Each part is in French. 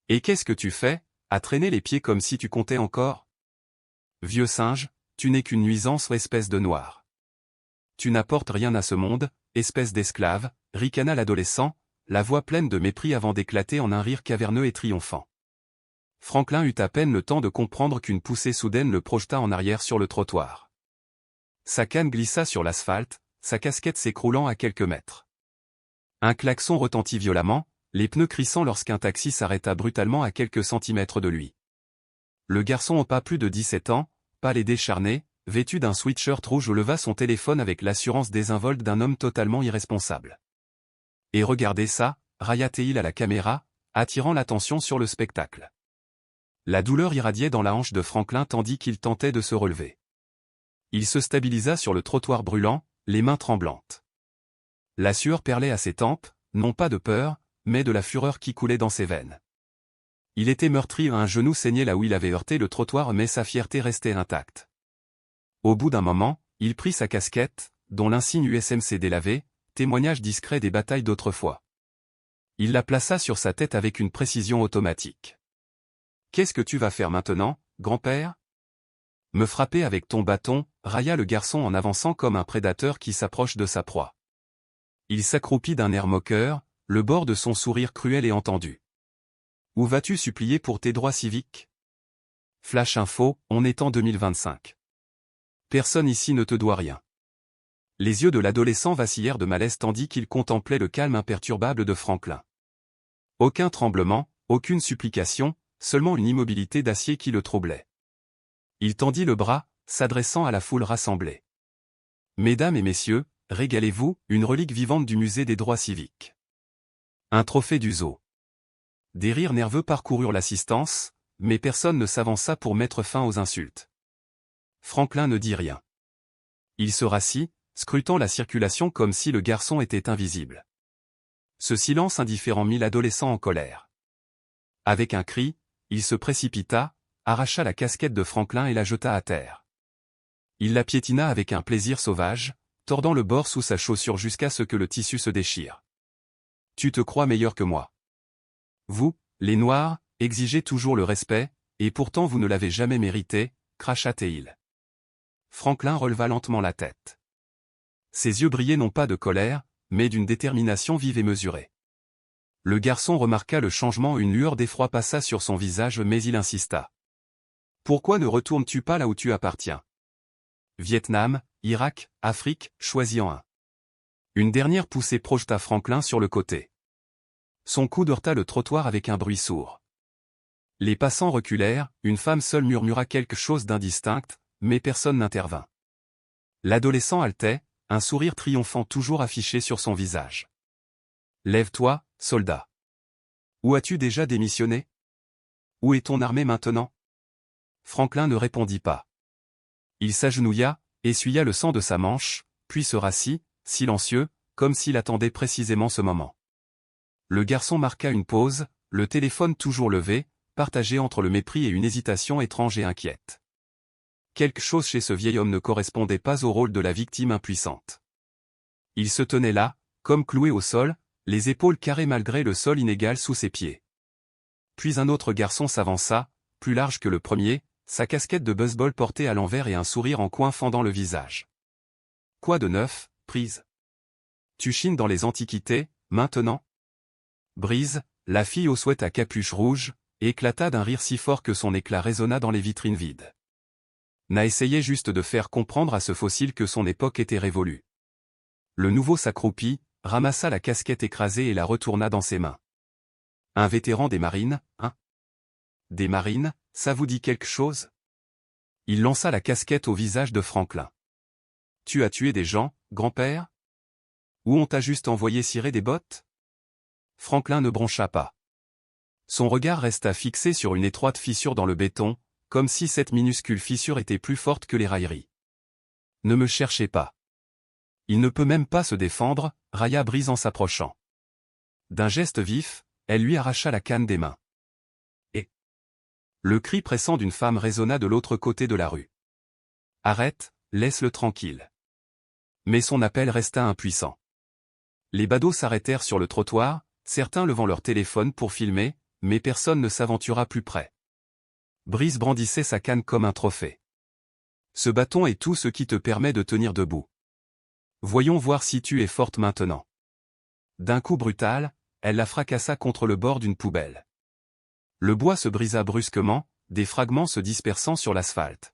Et qu'est-ce que tu fais, à traîner les pieds comme si tu comptais encore? Vieux singe, tu n'es qu'une nuisance, espèce de noir. Tu n'apportes rien à ce monde, espèce d'esclave, ricana l'adolescent, la voix pleine de mépris avant d'éclater en un rire caverneux et triomphant. Franklin eut à peine le temps de comprendre qu'une poussée soudaine le projeta en arrière sur le trottoir. Sa canne glissa sur l'asphalte, sa casquette s'écroulant à quelques mètres. Un klaxon retentit violemment, les pneus crissant lorsqu'un taxi s'arrêta brutalement à quelques centimètres de lui. Le garçon au pas plus de 17 ans, pâle et décharné, vêtu d'un sweatshirt rouge leva son téléphone avec l'assurance désinvolte d'un homme totalement irresponsable. Et regardez ça, railla-t-il à la caméra, attirant l'attention sur le spectacle. La douleur irradiait dans la hanche de Franklin tandis qu'il tentait de se relever. Il se stabilisa sur le trottoir brûlant, les mains tremblantes. La sueur perlait à ses tempes, non pas de peur, mais de la fureur qui coulait dans ses veines. Il était meurtri, un genou saignait là où il avait heurté le trottoir mais sa fierté restait intacte. Au bout d'un moment, il prit sa casquette, dont l'insigne USM s'est délavé, témoignage discret des batailles d'autrefois. Il la plaça sur sa tête avec une précision automatique. « Qu'est-ce que tu vas faire maintenant, grand-père ? Me frapper avec ton bâton, railla le garçon en avançant comme un prédateur qui s'approche de sa proie. Il s'accroupit d'un air moqueur, le bord de son sourire cruel et entendu. « Où vas-tu supplier pour tes droits civiques ? Flash Info, on est en 2025. Personne ici ne te doit rien. » Les yeux de l'adolescent vacillèrent de malaise tandis qu'il contemplait le calme imperturbable de Franklin. Aucun tremblement, aucune supplication, seulement une immobilité d'acier qui le troublait. Il tendit le bras, s'adressant à la foule rassemblée. « Mesdames et messieurs, régalez-vous, une relique vivante du musée des droits civiques. Un trophée du zoo. » Des rires nerveux parcoururent l'assistance, mais personne ne s'avança pour mettre fin aux insultes. Franklin ne dit rien. Il se rassit, scrutant la circulation comme si le garçon était invisible. Ce silence indifférent mit l'adolescent en colère. Avec un cri, il se précipita, arracha la casquette de Franklin et la jeta à terre. Il la piétina avec un plaisir sauvage, tordant le bord sous sa chaussure jusqu'à ce que le tissu se déchire. « Tu te crois meilleur que moi. Vous, les Noirs, exigez toujours le respect, et pourtant vous ne l'avez jamais mérité, cracha-t-il. Franklin releva lentement la tête. Ses yeux brillaient non pas de colère, mais d'une détermination vive et mesurée. Le garçon remarqua le changement, une lueur d'effroi passa sur son visage mais il insista. « Pourquoi ne retournes-tu pas là où tu appartiens ? Vietnam, Irak, Afrique, choisis-en un. » Une dernière poussée projeta Franklin sur le côté. Son coude heurta le trottoir avec un bruit sourd. Les passants reculèrent, une femme seule murmura quelque chose d'indistinct, mais personne n'intervint. L'adolescent haletait, un sourire triomphant toujours affiché sur son visage. « Lève-toi, soldat. Où as-tu déjà démissionné ? Où est ton armée maintenant ?» Franklin ne répondit pas. Il s'agenouilla, essuya le sang de sa manche, puis se rassit, silencieux, comme s'il attendait précisément ce moment. Le garçon marqua une pause, le téléphone toujours levé, partagé entre le mépris et une hésitation étrange et inquiète. Quelque chose chez ce vieil homme ne correspondait pas au rôle de la victime impuissante. Il se tenait là, comme cloué au sol, les épaules carrées malgré le sol inégal sous ses pieds. Puis un autre garçon s'avança, plus large que le premier, sa casquette de baseball portée à l'envers et un sourire en coin fendant le visage. « Quoi de neuf, Prise ? Tu chines dans les antiquités, maintenant ?» Brise, la fille aux sweats à capuche rouge, éclata d'un rire si fort que son éclat résonna dans les vitrines vides. N'a essayé juste de faire comprendre à ce fossile que son époque était révolue. Le nouveau s'accroupit, ramassa la casquette écrasée et la retourna dans ses mains. Un vétéran des marines, hein ? Des marines, ça vous dit quelque chose ? Il lança la casquette au visage de Franklin. Tu as tué des gens, grand-père ? Ou on t'a juste envoyé cirer des bottes ? Franklin ne broncha pas. Son regard resta fixé sur une étroite fissure dans le béton, comme si cette minuscule fissure était plus forte que les railleries. Ne me cherchez pas. Il ne peut même pas se défendre, railla Brise en s'approchant. D'un geste vif, elle lui arracha la canne des mains. Et le cri pressant d'une femme résonna de l'autre côté de la rue. Arrête, laisse-le tranquille. Mais son appel resta impuissant. Les badauds s'arrêtèrent sur le trottoir, certains levant leur téléphone pour filmer, mais personne ne s'aventura plus près. Brice brandissait sa canne comme un trophée. Ce bâton est tout ce qui te permet de tenir debout. Voyons voir si tu es forte maintenant. D'un coup brutal, elle la fracassa contre le bord d'une poubelle. Le bois se brisa brusquement, des fragments se dispersant sur l'asphalte.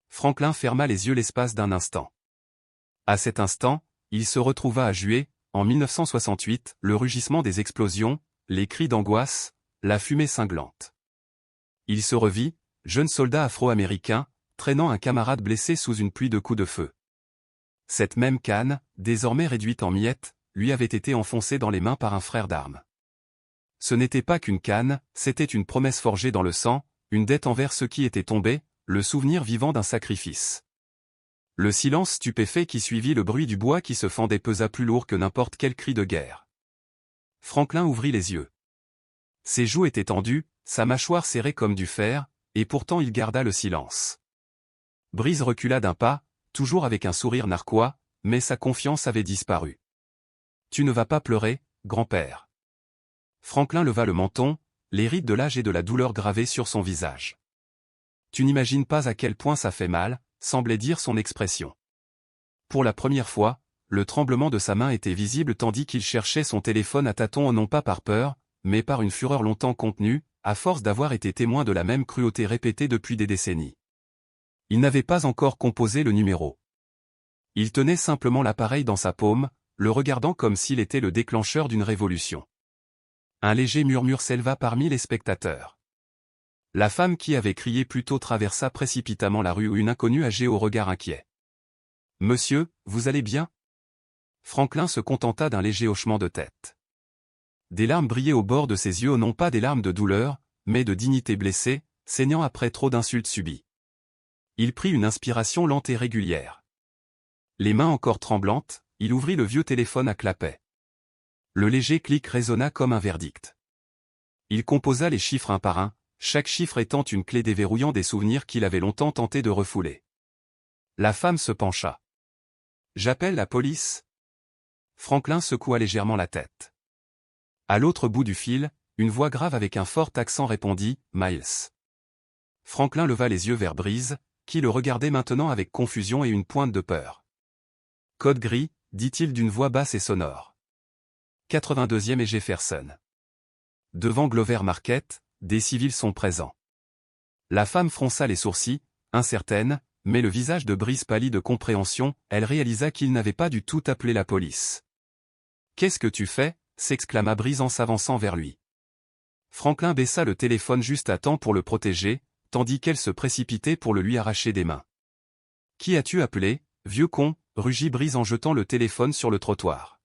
Franklin ferma les yeux l'espace d'un instant. À cet instant, il se retrouva à Juillet, en 1968, le rugissement des explosions, les cris d'angoisse, la fumée cinglante. Il se revit, jeune soldat afro-américain, traînant un camarade blessé sous une pluie de coups de feu. Cette même canne, désormais réduite en miettes, lui avait été enfoncée dans les mains par un frère d'armes. Ce n'était pas qu'une canne, c'était une promesse forgée dans le sang, une dette envers ceux qui étaient tombés, le souvenir vivant d'un sacrifice. Le silence stupéfait qui suivit le bruit du bois qui se fendait pesa plus lourd que n'importe quel cri de guerre. Franklin ouvrit les yeux. Ses joues étaient tendues, sa mâchoire serrée comme du fer, et pourtant il garda le silence. Brice recula d'un pas, toujours avec un sourire narquois, mais sa confiance avait disparu. « Tu ne vas pas pleurer, grand-père. » Franklin leva le menton, les rides de l'âge et de la douleur gravées sur son visage. « Tu n'imagines pas à quel point ça fait mal », semblait dire son expression. Pour la première fois, le tremblement de sa main était visible tandis qu'il cherchait son téléphone à tâtons non pas par peur, mais par une fureur longtemps contenue, à force d'avoir été témoin de la même cruauté répétée depuis des décennies. Il n'avait pas encore composé le numéro. Il tenait simplement l'appareil dans sa paume, le regardant comme s'il était le déclencheur d'une révolution. Un léger murmure s'éleva parmi les spectateurs. La femme qui avait crié plus tôt traversa précipitamment la rue où une inconnue âgée au regard inquiet. « Monsieur, vous allez bien ?» Franklin se contenta d'un léger hochement de tête. Des larmes brillaient au bord de ses yeux, non pas des larmes de douleur, mais de dignité blessée, saignant après trop d'insultes subies. Il prit une inspiration lente et régulière. Les mains encore tremblantes, il ouvrit le vieux téléphone à clapet. Le léger clic résonna comme un verdict. Il composa les chiffres un par un, chaque chiffre étant une clé déverrouillant des souvenirs qu'il avait longtemps tenté de refouler. La femme se pencha. « J'appelle la police ?» Franklin secoua légèrement la tête. À l'autre bout du fil, une voix grave avec un fort accent répondit « Miles ». Franklin leva les yeux vers Brice, qui le regardait maintenant avec confusion et une pointe de peur. « Code gris », dit-il d'une voix basse et sonore. 82e et Jefferson. Devant Glover Market, des civils sont présents. La femme fronça les sourcils, incertaine, mais le visage de Brice pâlit de compréhension, elle réalisa qu'il n'avait pas du tout appelé la police. « Qu'est-ce que tu fais ?» s'exclama Brice en s'avançant vers lui. Franklin baissa le téléphone juste à temps pour le protéger, tandis qu'elle se précipitait pour le lui arracher des mains. « Qui as-tu appelé, vieux con ?» rugit Brice en jetant le téléphone sur le trottoir.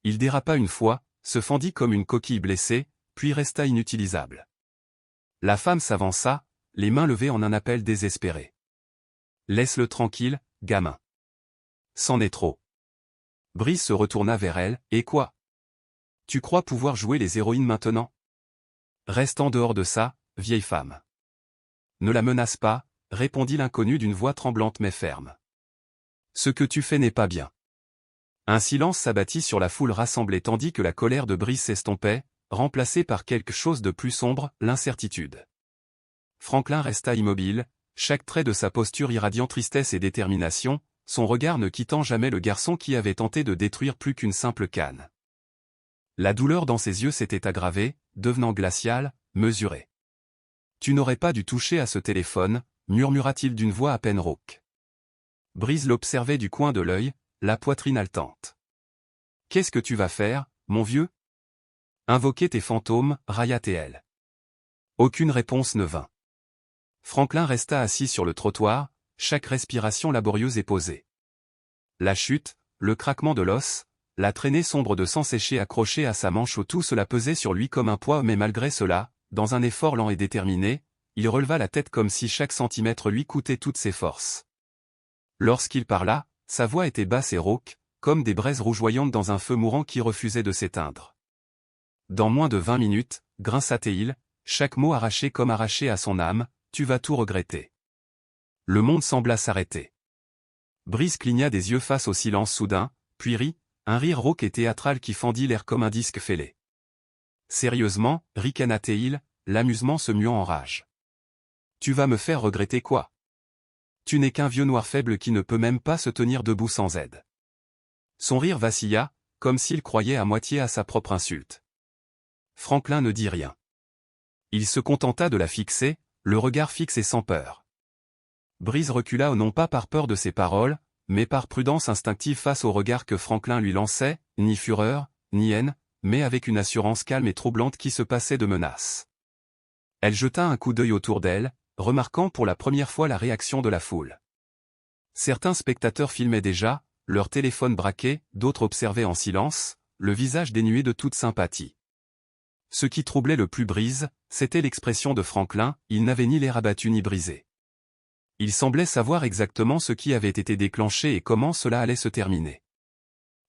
Il dérapa une fois, se fendit comme une coquille blessée, puis resta inutilisable. La femme s'avança, les mains levées en un appel désespéré. « Laisse-le tranquille, gamin. C'en est trop. » Brice se retourna vers elle, « Et quoi? Tu crois pouvoir jouer les héroïnes maintenant? Reste en dehors de ça, vieille femme. » « Ne la menace pas, » répondit l'inconnu d'une voix tremblante mais ferme. « Ce que tu fais n'est pas bien. » Un silence s'abattit sur la foule rassemblée tandis que la colère de Brice s'estompait, remplacée par quelque chose de plus sombre, l'incertitude. Franklin resta immobile, chaque trait de sa posture irradiant tristesse et détermination, son regard ne quittant jamais le garçon qui avait tenté de détruire plus qu'une simple canne. La douleur dans ses yeux s'était aggravée, devenant glaciale, mesurée. « Tu n'aurais pas dû toucher à ce téléphone, » murmura-t-il d'une voix à peine rauque. Brice l'observait du coin de l'œil, la poitrine haletante. « Qu'est-ce que tu vas faire, mon vieux ? » Invoquer tes fantômes, railla-t-elle. Aucune réponse ne vint. Franklin resta assis sur le trottoir, chaque respiration laborieuse et posée. La chute, le craquement de l'os, la traînée sombre de sang séché accrochée à sa manche, tout cela pesait sur lui comme un poids, mais malgré cela, dans un effort lent et déterminé, il releva la tête comme si chaque centimètre lui coûtait toutes ses forces. Lorsqu'il parla, sa voix était basse et rauque, comme des braises rougeoyantes dans un feu mourant qui refusait de s'éteindre. Dans moins de 20 minutes, grinça-t-il, chaque mot arraché comme arraché à son âme, tu vas tout regretter. Le monde sembla s'arrêter. Brice cligna des yeux face au silence soudain, puis rit, un rire rauque et théâtral qui fendit l'air comme un disque fêlé. Sérieusement, ricana-t-il, l'amusement se muant en rage. Tu vas me faire regretter quoi? Tu n'es qu'un vieux noir faible qui ne peut même pas se tenir debout sans aide. Son rire vacilla, comme s'il croyait à moitié à sa propre insulte. Franklin ne dit rien. Il se contenta de la fixer, le regard fixe et sans peur. Breeze recula non pas par peur de ses paroles, mais par prudence instinctive face au regard que Franklin lui lançait, ni fureur, ni haine, mais avec une assurance calme et troublante qui se passait de menace. Elle jeta un coup d'œil autour d'elle, remarquant pour la première fois la réaction de la foule. Certains spectateurs filmaient déjà, leur téléphone braqué, d'autres observaient en silence, le visage dénué de toute sympathie. Ce qui troublait le plus Breeze, c'était l'expression de Franklin, il n'avait ni l'air abattu ni brisé. Il semblait savoir exactement ce qui avait été déclenché et comment cela allait se terminer.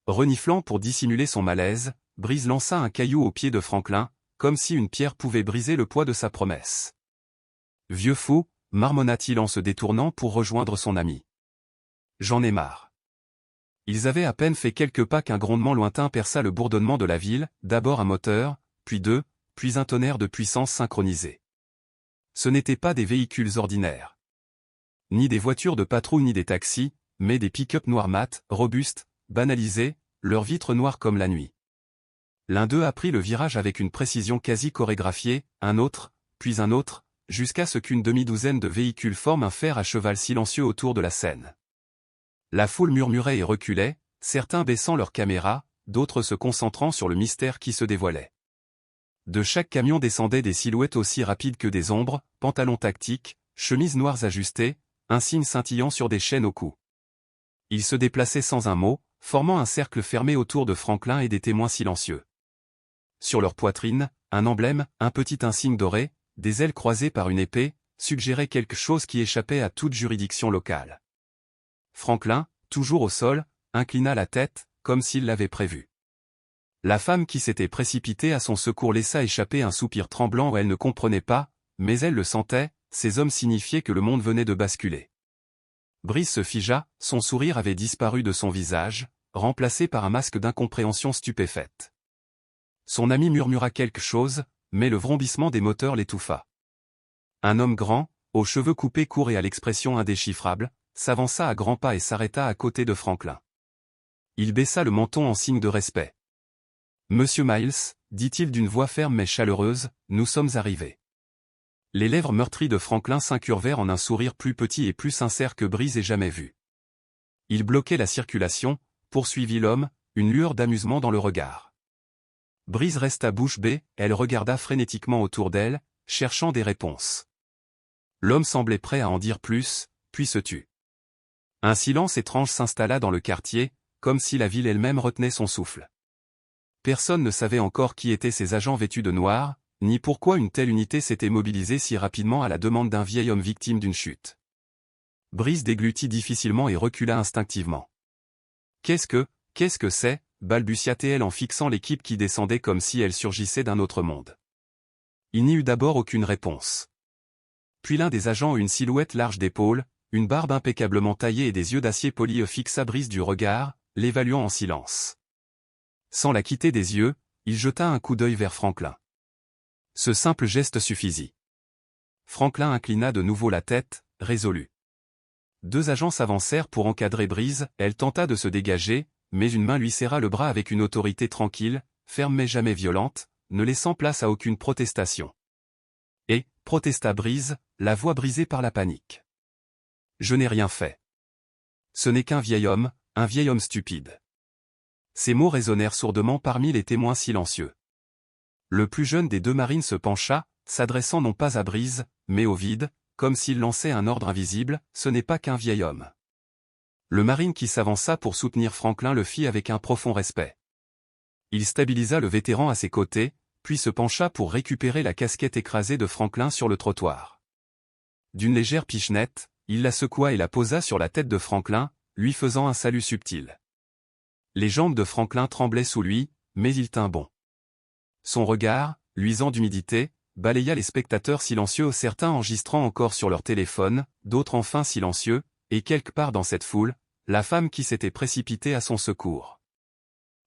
Reniflant pour dissimuler son malaise, Breeze lança un caillou au pied de Franklin, comme si une pierre pouvait briser le poids de sa promesse. Vieux fou, marmonna-t-il en se détournant pour rejoindre son ami. J'en ai marre. Ils avaient à peine fait quelques pas qu'un grondement lointain perça le bourdonnement de la ville, d'abord un moteur, puis deux, puis un tonnerre de puissance synchronisée. Ce n'étaient pas des véhicules ordinaires. Ni des voitures de patrouille ni des taxis, mais des pick-up noirs mat, robustes, banalisés, leurs vitres noires comme la nuit. L'un d'eux a pris le virage avec une précision quasi chorégraphiée, un autre, puis un autre, jusqu'à ce qu'une demi-douzaine de véhicules forment un fer à cheval silencieux autour de la scène. La foule murmurait et reculait, certains baissant leurs caméras, d'autres se concentrant sur le mystère qui se dévoilait. De chaque camion descendaient des silhouettes aussi rapides que des ombres, pantalons tactiques, chemises noires ajustées, insignes scintillant sur des chaînes au cou. Ils se déplaçaient sans un mot, formant un cercle fermé autour de Franklin et des témoins silencieux. Sur leur poitrine, un emblème, un petit insigne doré, des ailes croisées par une épée, suggéraient quelque chose qui échappait à toute juridiction locale. Franklin, toujours au sol, inclina la tête, comme s'il l'avait prévu. La femme qui s'était précipitée à son secours laissa échapper un soupir tremblant où elle ne comprenait pas, mais elle le sentait, ces hommes signifiaient que le monde venait de basculer. Breeze se figea, son sourire avait disparu de son visage, remplacé par un masque d'incompréhension stupéfaite. Son ami murmura quelque chose, mais le vrombissement des moteurs l'étouffa. Un homme grand, aux cheveux coupés courts et à l'expression indéchiffrable, s'avança à grands pas et s'arrêta à côté de Franklin. Il baissa le menton en signe de respect. « Monsieur Miles, dit-il d'une voix ferme mais chaleureuse, nous sommes arrivés. » Les lèvres meurtries de Franklin s'incurvèrent en un sourire plus petit et plus sincère que Breeze ait jamais vu. Il bloquait la circulation, poursuivit l'homme, une lueur d'amusement dans le regard. Breeze resta bouche bée, elle regarda frénétiquement autour d'elle, cherchant des réponses. L'homme semblait prêt à en dire plus, puis se tut. Un silence étrange s'installa dans le quartier, comme si la ville elle-même retenait son souffle. Personne ne savait encore qui étaient ces agents vêtus de noir, ni pourquoi une telle unité s'était mobilisée si rapidement à la demande d'un vieil homme victime d'une chute. Breeze déglutit difficilement et recula instinctivement. « Qu'est-ce que c'est » balbutia-t-elle en fixant l'équipe qui descendait comme si elle surgissait d'un autre monde. Il n'y eut d'abord aucune réponse. Puis l'un des agents, une silhouette large d'épaules, une barbe impeccablement taillée et des yeux d'acier poli fixa Breeze du regard, l'évaluant en silence. Sans la quitter des yeux, il jeta un coup d'œil vers Franklin. Ce simple geste suffisit. Franklin inclina de nouveau la tête, résolu. Deux agents s'avancèrent pour encadrer Breeze, elle tenta de se dégager, mais une main lui serra le bras avec une autorité tranquille, ferme mais jamais violente, ne laissant place à aucune protestation. Et, protesta Breeze, la voix brisée par la panique. Je n'ai rien fait. Ce n'est qu'un vieil homme stupide. Ces mots résonnèrent sourdement parmi les témoins silencieux. Le plus jeune des deux marines se pencha, s'adressant non pas à Breeze, mais au vide, comme s'il lançait un ordre invisible, ce n'est pas qu'un vieil homme. Le marine qui s'avança pour soutenir Franklin le fit avec un profond respect. Il stabilisa le vétéran à ses côtés, puis se pencha pour récupérer la casquette écrasée de Franklin sur le trottoir. D'une légère pichenette, il la secoua et la posa sur la tête de Franklin, lui faisant un salut subtil. Les jambes de Franklin tremblaient sous lui, mais il tint bon. Son regard, luisant d'humidité, balaya les spectateurs silencieux, certains enregistrant encore sur leur téléphone, d'autres enfin silencieux, et quelque part dans cette foule, la femme qui s'était précipitée à son secours.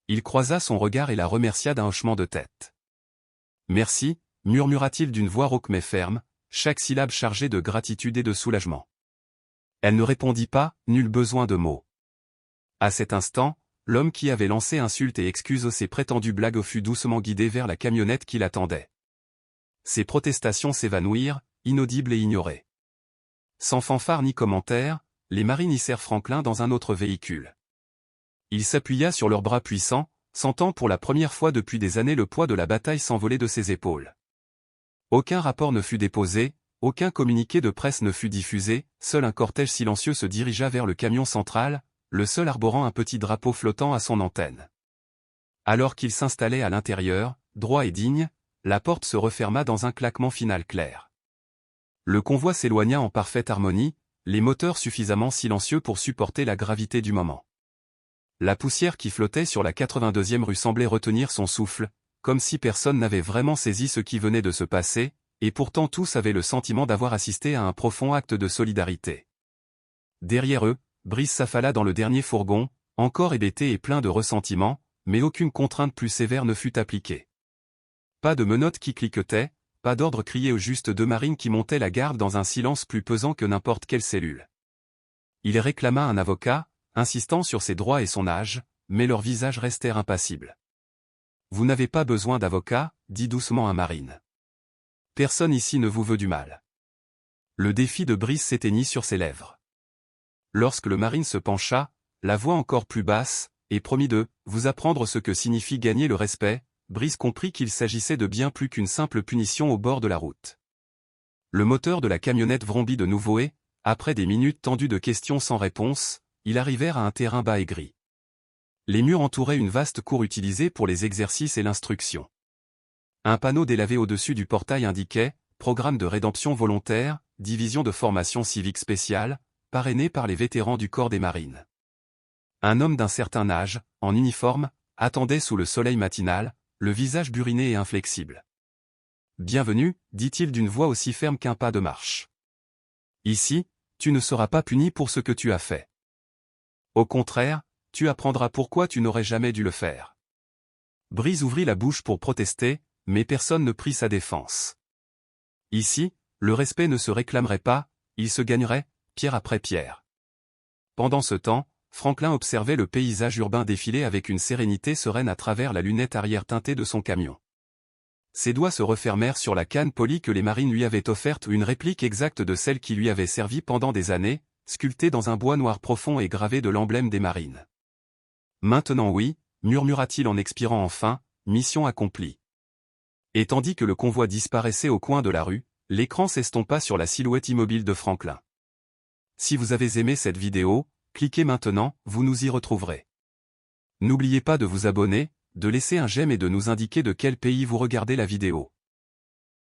Il croisa son regard et la remercia d'un hochement de tête. Merci, murmura-t-il d'une voix rauque mais ferme, chaque syllabe chargée de gratitude et de soulagement. Elle ne répondit pas, nul besoin de mots. À cet instant, l'homme qui avait lancé insultes et excuses aux ses prétendues blagues fut doucement guidé vers la camionnette qui l'attendait. Ses protestations s'évanouirent, inaudibles et ignorées. Sans fanfare ni commentaire, les marines hissèrent Franklin dans un autre véhicule. Il s'appuya sur leurs bras puissants, sentant pour la première fois depuis des années le poids de la bataille s'envoler de ses épaules. Aucun rapport ne fut déposé, aucun communiqué de presse ne fut diffusé, seul un cortège silencieux se dirigea vers le camion central, le seul arborant un petit drapeau flottant à son antenne. Alors qu'il s'installait à l'intérieur, droit et digne, la porte se referma dans un claquement final clair. Le convoi s'éloigna en parfaite harmonie, les moteurs suffisamment silencieux pour supporter la gravité du moment. La poussière qui flottait sur la 82e rue semblait retenir son souffle, comme si personne n'avait vraiment saisi ce qui venait de se passer, et pourtant tous avaient le sentiment d'avoir assisté à un profond acte de solidarité. Derrière eux, Brice s'affala dans le dernier fourgon, encore hébété et plein de ressentiment, mais aucune contrainte plus sévère ne fut appliquée. Pas de menottes qui cliquetaient, pas d'ordre crié aux juste deux marines qui montaient la garde dans un silence plus pesant que n'importe quelle cellule. Il réclama un avocat, insistant sur ses droits et son âge, mais leurs visages restèrent impassibles. « Vous n'avez pas besoin d'avocat, dit doucement un marine. Personne ici ne vous veut du mal. » Le défi de Brice s'éteignit sur ses lèvres. Lorsque le marine se pencha, la voix encore plus basse, et promit de « vous apprendre ce que signifie gagner le respect », Brice comprit qu'il s'agissait de bien plus qu'une simple punition au bord de la route. Le moteur de la camionnette vrombit de nouveau et, après des minutes tendues de questions sans réponse, ils arrivèrent à un terrain bas et gris. Les murs entouraient une vaste cour utilisée pour les exercices et l'instruction. Un panneau délavé au-dessus du portail indiquait « Programme de rédemption volontaire, division de formation civique spéciale, parrainé par les vétérans du corps des marines. » Un homme d'un certain âge, en uniforme, attendait sous le soleil matinal, le visage buriné et inflexible. « Bienvenue, dit-il d'une voix aussi ferme qu'un pas de marche. Ici, tu ne seras pas puni pour ce que tu as fait. Au contraire, tu apprendras pourquoi tu n'aurais jamais dû le faire. » Brice ouvrit la bouche pour protester, mais personne ne prit sa défense. Ici, le respect ne se réclamerait pas, il se gagnerait, pierre après pierre. Pendant ce temps, Franklin observait le paysage urbain défiler avec une sérénité sereine à travers la lunette arrière teintée de son camion. Ses doigts se refermèrent sur la canne polie que les marines lui avaient offerte, une réplique exacte de celle qui lui avait servi pendant des années, sculptée dans un bois noir profond et gravée de l'emblème des marines. « Maintenant oui, murmura-t-il en expirant enfin, mission accomplie. » Et tandis que le convoi disparaissait au coin de la rue, l'écran s'estompa sur la silhouette immobile de Franklin. Si vous avez aimé cette vidéo, cliquez maintenant, vous nous y retrouverez. N'oubliez pas de vous abonner, de laisser un j'aime et de nous indiquer de quel pays vous regardez la vidéo.